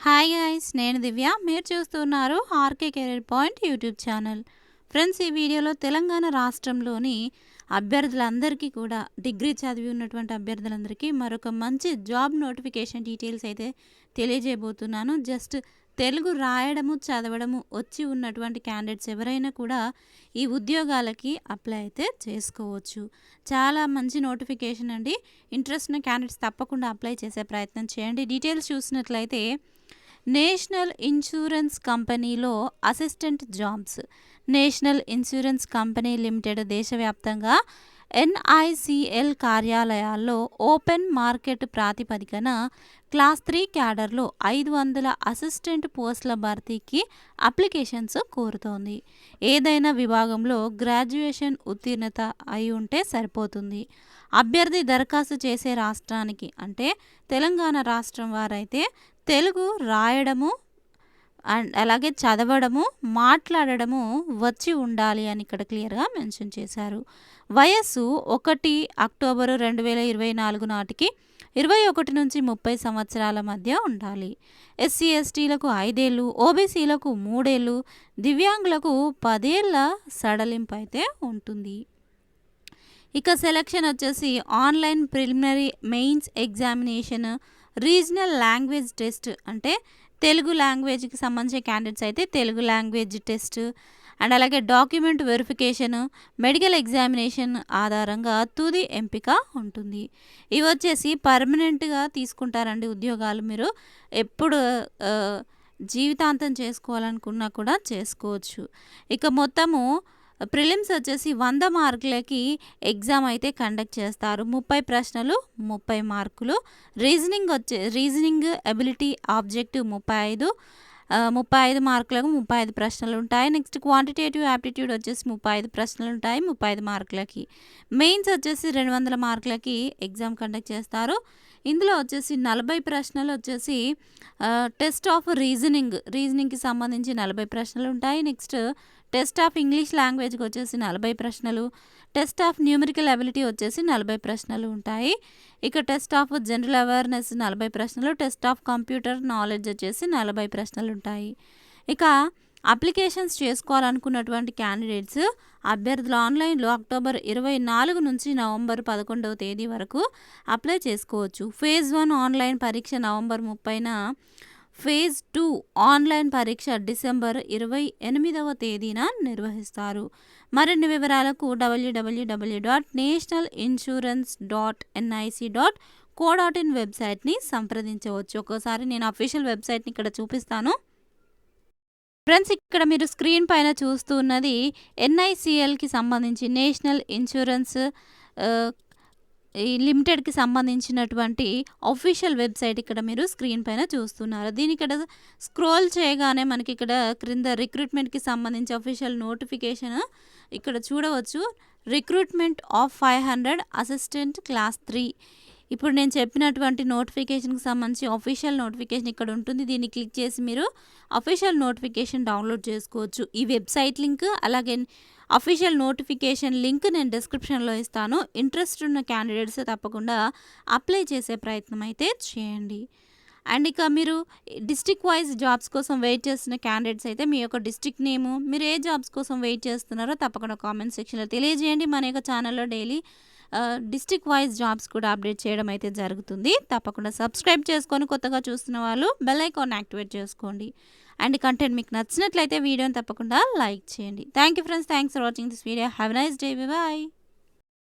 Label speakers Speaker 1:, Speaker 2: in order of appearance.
Speaker 1: Hi guys, నేను దివ్య. మీరు చూస్తున్నారు RK career point YouTube channel. Friends, ఈ వీడియోలో తెలంగాణ రాష్ట్రంలోని అభ్యర్థులందరికీ కూడా డిగ్రీ చదివి ఉన్నటువంటి అభ్యర్థులందరికీ మరొక మంచి జాబ్ నోటిఫికేషన్ డీటెయిల్స్ అయితే తెలియజేయబోతున్నాను. జస్ట్ తెలుగు రాయడము చదవడము వచ్చి ఉన్నటువంటి క్యాండిడేట్స్ ఎవరైనా కూడా ఈ ఉద్యోగాలకి అప్లై అయితే చేసుకోవచ్చు. చాలా మంచి నోటిఫికేషన్ అండి. ఇంట్రెస్ట్ ఉన్న క్యాండిడేట్స్ తప్పకుండా అప్లై చేసే ప్రయత్నం చేయండి. డీటెయిల్స్ చూసినట్లయితే నేషనల్ ఇన్సూరెన్స్ కంపెనీలో assistant jobs. National insurance company limited దేశవ్యాప్తంగా ఎన్ఐసిఎల్ కార్యాలయాల్లో ఓపెన్ మార్కెట్ ప్రాతిపదికన క్లాస్ 3 క్యాడర్లో 500 అసిస్టెంట్ పోస్టుల భర్తీకి అప్లికేషన్స్ కోరుతోంది. ఏదైనా విభాగంలో గ్రాడ్యుయేషన్ ఉత్తీర్ణత అయి ఉంటే సరిపోతుంది. అభ్యర్థి దరఖాస్తు చేసే రాష్ట్రానికి అంటే తెలంగాణ రాష్ట్రం వారైతే తెలుగు రాయడము అండ్ అలాగే చదవడము మాట్లాడడము వచ్చి ఉండాలి అని ఇక్కడ క్లియర్గా మెన్షన్ చేశారు. వయస్సు 1 అక్టోబరు 2024 నాటికి 21 నుంచి 30 సంవత్సరాల మధ్య ఉండాలి. ఎస్సీ ఎస్టీలకు 5 ఏళ్ళు, ఓబీసీలకు 3 ఏళ్ళు, దివ్యాంగులకు 10 ఏళ్ళ సడలింపు అయితే ఉంటుంది. ఇక సెలక్షన్ వచ్చేసి online preliminary mains examination, regional language test అంటే తెలుగు లాంగ్వేజ్కి సంబంధించిన క్యాండిడేట్స్ అయితే తెలుగు లాంగ్వేజ్ టెస్ట్ అండ్ అలాగే డాక్యుమెంట్ వెరిఫికేషన్, మెడికల్ ఎగ్జామినేషన్ ఆధారంగా తుది ఎంపిక ఉంటుంది. ఇవి వచ్చేసి పర్మనెంట్గా తీసుకుంటారండి ఉద్యోగాలు. మీరు ఎప్పుడు జీవితాంతం చేసుకోవాలనుకున్నా కూడా చేసుకోవచ్చు. ఇక మొత్తము ప్రిలిమ్స్ వచ్చేసి 100 మార్కులకి ఎగ్జామ్ అయితే కండక్ట్ చేస్తారు. 30 ప్రశ్నలు 30 మార్కులు. రీజనింగ్ ఎబిలిటీ ఆబ్జెక్టివ్ 35 మార్కులకు 35 ప్రశ్నలు ఉంటాయి. నెక్స్ట్ క్వాంటిటేటివ్ యాప్టిట్యూడ్ వచ్చేసి 35 ప్రశ్నలు ఉంటాయి 35 మార్కులకి. మెయిన్స్ వచ్చేసి 200 మార్కులకి ఎగ్జామ్ కండక్ట్ చేస్తారు. ఇందులో వచ్చేసి 40 ప్రశ్నలు వచ్చేసి టెస్ట్ ఆఫ్ రీజనింగ్కి సంబంధించి 40 ప్రశ్నలు ఉంటాయి. నెక్స్ట్ టెస్ట్ ఆఫ్ ఇంగ్లీష్ లాంగ్వేజ్కి వచ్చేసి 40 ప్రశ్నలు, టెస్ట్ ఆఫ్ న్యూమరికల్ అబిలిటీ వచ్చేసి 40 ప్రశ్నలు ఉంటాయి. ఇక టెస్ట్ ఆఫ్ జనరల్ అవేర్నెస్ 40 ప్రశ్నలు, టెస్ట్ ఆఫ్ కంప్యూటర్ నాలెడ్జ్ వచ్చేసి 40 ప్రశ్నలు ఉంటాయి. ఇక అప్లికేషన్స్ చేసుకోవాలనుకున్నటువంటి క్యాండిడేట్స్ అభ్యర్థులు ఆన్లైన్లో అక్టోబర్ 24 నుంచి నవంబర్ 11వ తేదీ వరకు అప్లై చేసుకోవచ్చు. ఫేజ్ 1 ఆన్లైన్ పరీక్ష నవంబర్ 30న, ఫేజ్ 2 ఆన్లైన్ పరీక్ష డిసెంబర్ 28వ తేదీన నిర్వహిస్తారు. మరిన్ని వివరాలకు www.nationalinsurance.nic.co.in వెబ్సైట్ని సంప్రదించవచ్చు. ఒకసారి నేను అఫీషియల్ వెబ్సైట్ని ఇక్కడ చూపిస్తాను. ఫ్రెండ్స్, ఇక్కడ మీరు స్క్రీన్ పైన చూస్తున్నది ఎన్ఐసిఎల్కి సంబంధించి నేషనల్ ఇన్సూరెన్స్ లిమిటెడ్కి సంబంధించినటువంటి అఫీషియల్ వెబ్సైట్ ఇక్కడ మీరు స్క్రీన్ పైన చూస్తున్నారు. దీని ఇక్కడ స్క్రోల్ చేయగానే మనకి ఇక్కడ క్రింద రిక్రూట్మెంట్కి సంబంధించి అఫీషియల్ నోటిఫికేషన్ ఇక్కడ చూడవచ్చు. Recruitment of 500 assistant class 3. ఇప్పుడు నేను చెప్పినటువంటి నోటిఫికేషన్కి సంబంధించి అఫీషియల్ నోటిఫికేషన్ ఇక్కడ ఉంటుంది. దీన్ని క్లిక్ చేసి మీరు అఫీషియల్ నోటిఫికేషన్ డౌన్లోడ్ చేసుకోవచ్చు. ఈ వెబ్సైట్ లింక్ అలాగే అఫీషియల్ నోటిఫికేషన్ లింక్ నేను డిస్క్రిప్షన్లో ఇస్తాను. ఇంట్రెస్ట్ ఉన్న క్యాండిడేట్స్ తప్పకుండా అప్లై చేసే ప్రయత్నం అయితే చేయండి. అండ్ ఇక మీరు డిస్ట్రిక్ట్ వైజ్ జాబ్స్ కోసం వెయిట్ చేస్తున్న క్యాండిడేట్స్ అయితే మీ యొక్క డిస్ట్రిక్ట్ నేము, మీరు ఏ జాబ్స్ కోసం వెయిట్ చేస్తున్నారో తప్పకుండా కామెంట్ సెక్షన్లో తెలియజేయండి. మన యొక్క ఛానల్లో డైలీ డిస్ట్రిక్ట్ వైజ్ జాబ్స్ కూడా అప్డేట్ చేయడం అయితే జరుగుతుంది. తప్పకుండా సబ్స్క్రైబ్ చేసుకొని కొత్తగా చూస్తున్న వాళ్ళు బెల్ ఐకాన్ యాక్టివేట్ చేసుకోండి. అండ్ కంటెంట్ మీకు నచ్చినట్లయితే వీడియోని తప్పకుండా లైక్ చేయండి. Thank you friends, thanks for watching this video. Have a nice day. Bye.